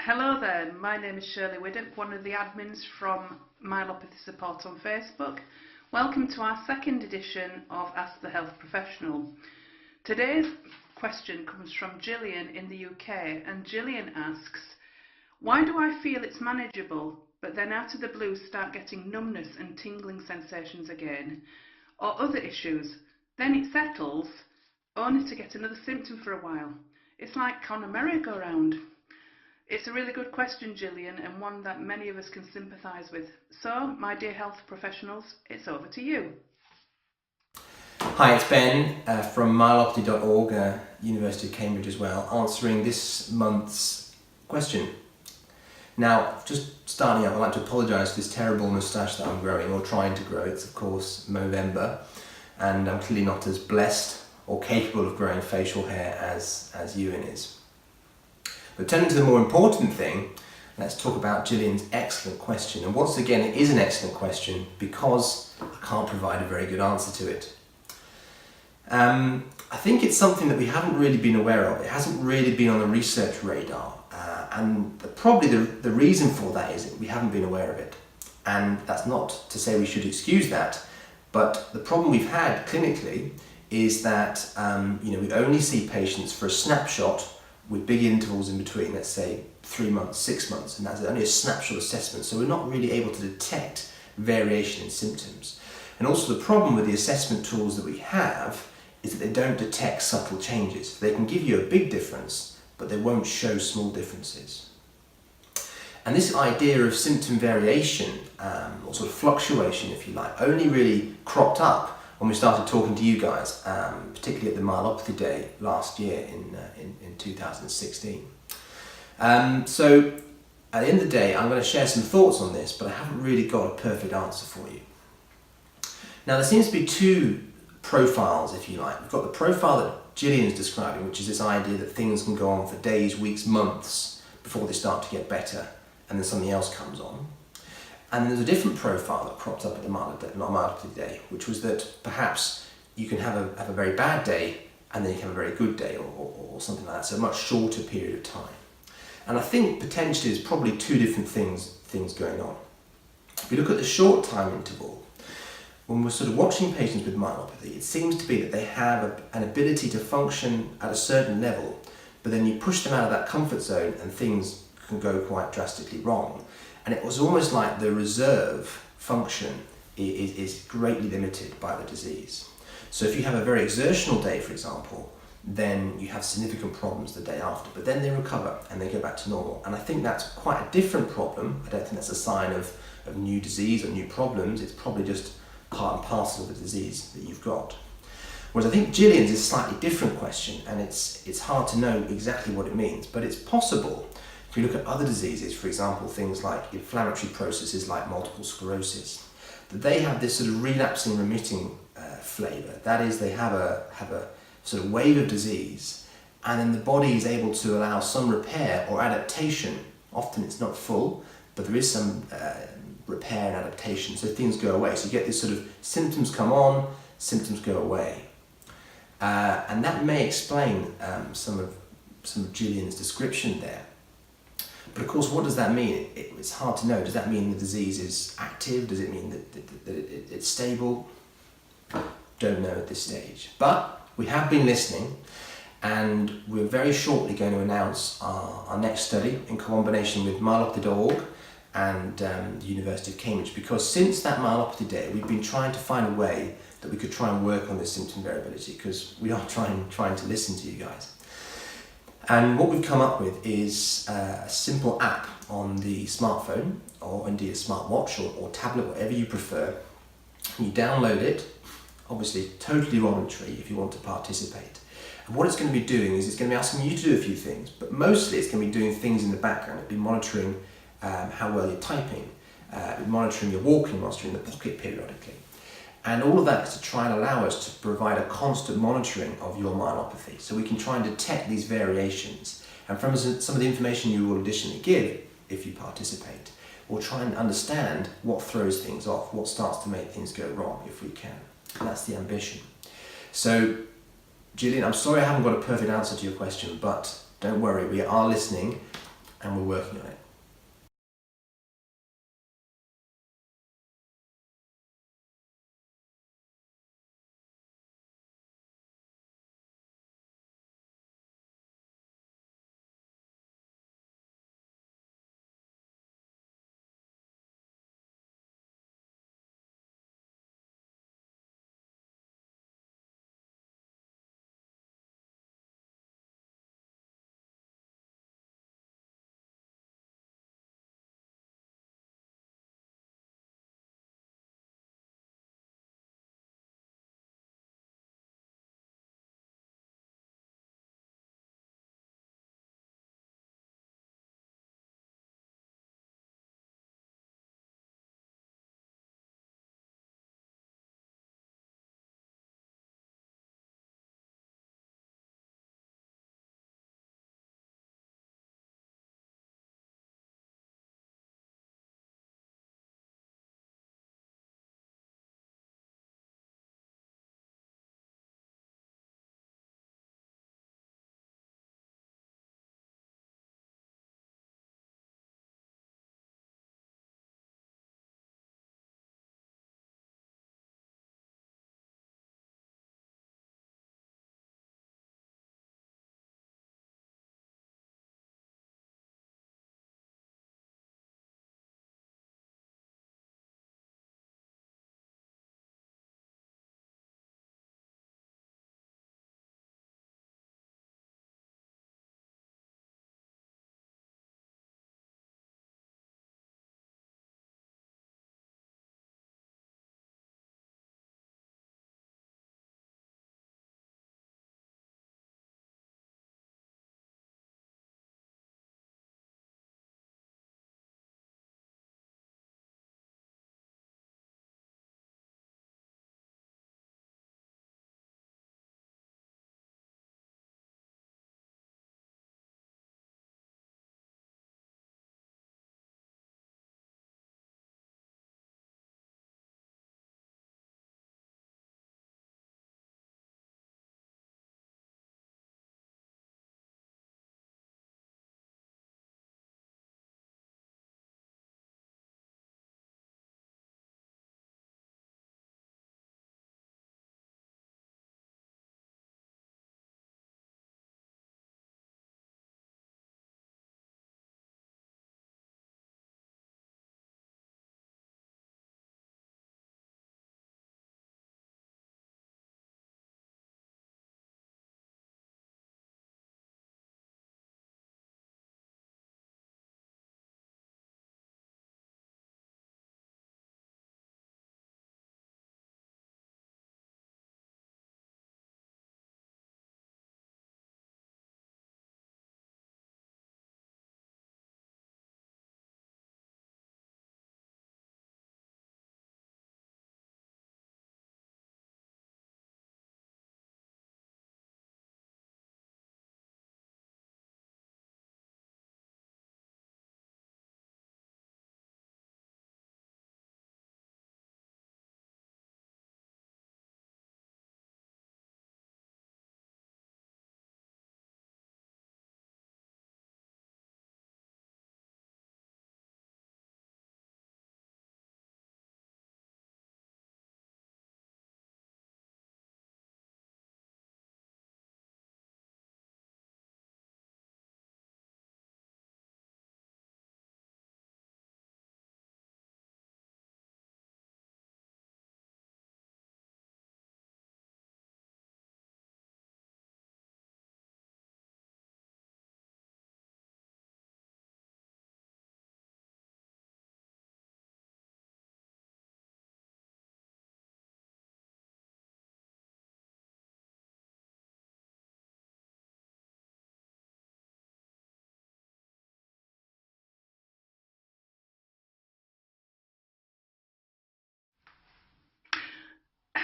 Hello there, my name is Shirley Widdup, one of the admins from Myelopathy Support on Facebook. Welcome to our second edition of Ask the Health Professional. Today's question comes from Gillian in the UK, and Gillian asks, why do I feel it's manageable, but then out of the blue start getting numbness and tingling sensations again? Or other issues, then it settles, only to get another symptom for a while. It's like on a merry-go-round. It's a really good question, Gillian, and one that many of us can sympathise with. So, my dear health professionals, it's over to you. Hi, it's Ben from Myelopathy.org, University of Cambridge as well, answering this month's question. Now, just starting up, I'd like to apologise for this terrible moustache that I'm growing, or trying to grow. It's of course Movember, and I'm clearly not as blessed or capable of growing facial hair as Ewan is. But turning to the more important thing, let's talk about Gillian's excellent question. And once again, it is an excellent question because I can't provide a very good answer to it. I think it's something that we haven't really been aware of. It hasn't really been on the research radar. And probably the reason for that is that we haven't been aware of it. And that's not to say we should excuse that. But the problem we've had clinically is that we only see patients for a snapshot with big intervals in between, let's say 3 months, 6 months, and that's only a snapshot assessment, so we're not really able to detect variation in symptoms. And also the problem with the assessment tools that we have is that they don't detect subtle changes. They can give you a big difference, but they won't show small differences. And this idea of symptom variation, or sort of fluctuation if you like, only really cropped up when we started talking to you guys, particularly at the Myelopathy Day last year in 2016. So at the end of the day, I'm going to share some thoughts on this, but I haven't really got a perfect answer for you. Now, there seems to be two profiles, if you like. We've got the profile that Gillian's describing, which is this idea that things can go on for days, weeks, months before they start to get better, and then something else comes on. And then there's a different profile that cropped up at the Myelopathy Day, which was that perhaps you can have a very bad day and then you can have a very good day or something like that, so a much shorter period of time. And I think potentially there's probably two different things going on. If you look at the short time interval, when we're sort of watching patients with myelopathy, it seems to be that they have an ability to function at a certain level, but then you push them out of that comfort zone and things can go quite drastically wrong. And it was almost like the reserve function is greatly limited by the disease. So if you have a very exertional day, for example, then you have significant problems the day after, but then they recover and they go back to normal. And I think that's quite a different problem. I don't think that's a sign of new disease or new problems. It's probably just part and parcel of the disease that you've got. Whereas I think Gillian's is a slightly different question, and it's hard to know exactly what it means, but it's possible. If you look at other diseases, for example, things like inflammatory processes like multiple sclerosis, that they have this sort of relapsing remitting flavour. That is, they have a sort of wave of disease, and then the body is able to allow some repair or adaptation. Often it's not full, but there is some repair and adaptation, so things go away. So you get this sort of symptoms come on, symptoms go away. And that may explain some of Gillian's description there. But of course, what does that mean? It's hard to know. Does that mean the disease is active? Does it mean that it's stable? Don't know at this stage. But we have been listening, and we're very shortly going to announce our next study in combination with Myelopathy.org and the University of Cambridge, because since that Myelopathy Day, we've been trying to find a way that we could try and work on this symptom variability, because we are trying to listen to you guys. And what we've come up with is a simple app on the smartphone, or indeed a smartwatch or tablet, whatever you prefer. You download it, obviously totally voluntary if you want to participate. And what it's going to be doing is it's going to be asking you to do a few things, but mostly it's going to be doing things in the background. It'll be monitoring how well you're typing, monitoring your walking, monitoring the pocket periodically. And all of that is to try and allow us to provide a constant monitoring of your myelopathy, so we can try and detect these variations. And from some of the information you will additionally give, if you participate, we'll try and understand what throws things off, what starts to make things go wrong, if we can. And that's the ambition. So, Gillian, I'm sorry I haven't got a perfect answer to your question, but don't worry, we are listening. and we're working on it.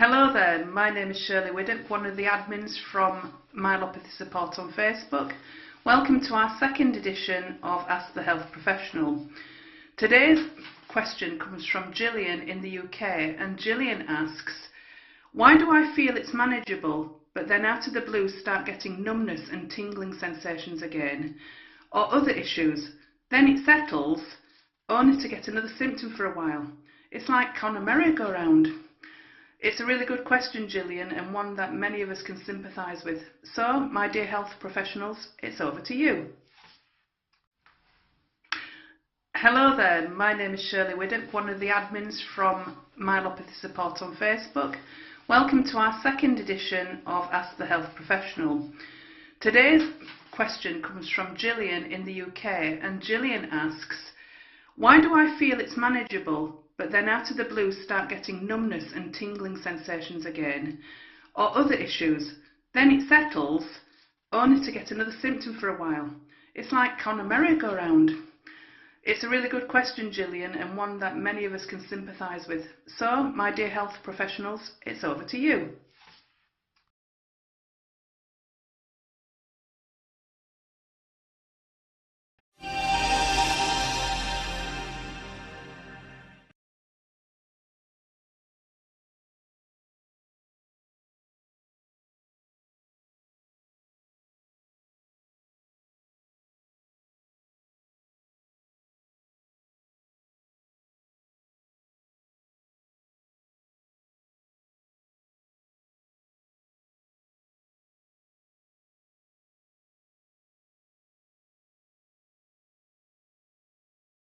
Hello there, my name is Shirley Widdup, one of the admins from Myelopathy Support on Facebook. Welcome to our second edition of Ask the Health Professional. Today's question comes from Gillian in the UK, and Gillian asks, why do I feel it's manageable, but then out of the blue start getting numbness and tingling sensations again? or other issues, then it settles, only to get another symptom for a while. It's like on a merry-go-round. It's a really good question, Gillian, and one that many of us can sympathise with. So, my dear health professionals, it's over to you. Hello there, my name is Shirley Widdup, one of the admins from Myelopathy Support on Facebook. Welcome to our second edition of Ask the Health Professional. Today's question comes from Gillian in the UK, and Gillian asks, why do I feel it's manageable, but then out of the blue start getting numbness and tingling sensations again, or other issues, then it settles, only to get another symptom for a while. It's like on a merry-go-round. It's a really good question, Gillian, and one that many of us can sympathise with. So, my dear health professionals, it's over to you.